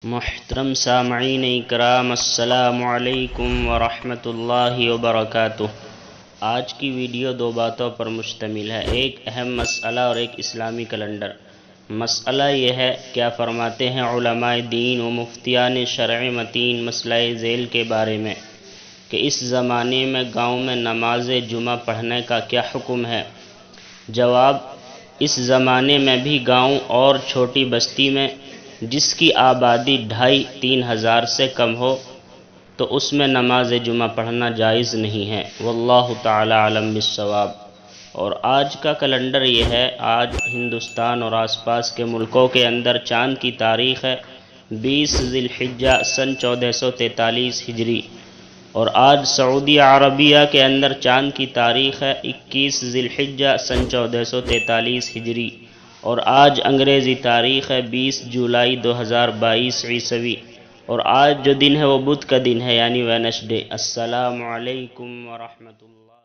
محترم سامعین اکرام، السلام علیکم ورحمۃ اللہ وبرکاتہ۔ آج کی ویڈیو دو باتوں پر مشتمل ہے، ایک اہم مسئلہ اور ایک اسلامی کیلنڈر۔ مسئلہ یہ ہے، کیا فرماتے ہیں علماء دین و مفتیان شرع متین مسئلہ ذیل کے بارے میں کہ اس زمانے میں گاؤں میں نماز جمعہ پڑھنے کا کیا حکم ہے؟ جواب: اس زمانے میں بھی گاؤں اور چھوٹی بستی میں جس کی آبادی 2500-3000 ہزار سے کم ہو تو اس میں نماز جمعہ پڑھنا جائز نہیں ہے، واللہ تعالی عالم بالصواب۔ اور آج کا کیلنڈر یہ ہے، آج ہندوستان اور آس پاس کے ملکوں کے اندر چاند کی تاریخ ہے 20 ذی الحجہ سن 1443 ہجری، اور آج سعودی عربیہ کے اندر چاند کی تاریخ ہے 21 ذی الحجہ سن 1443 ہجری، اور آج انگریزی تاریخ ہے 20 جولائی 2022 عیسوی، اور آج جو دن ہے وہ بدھ کا دن ہے، یعنی وینسڈے۔ السلام علیکم ورحمۃ اللہ۔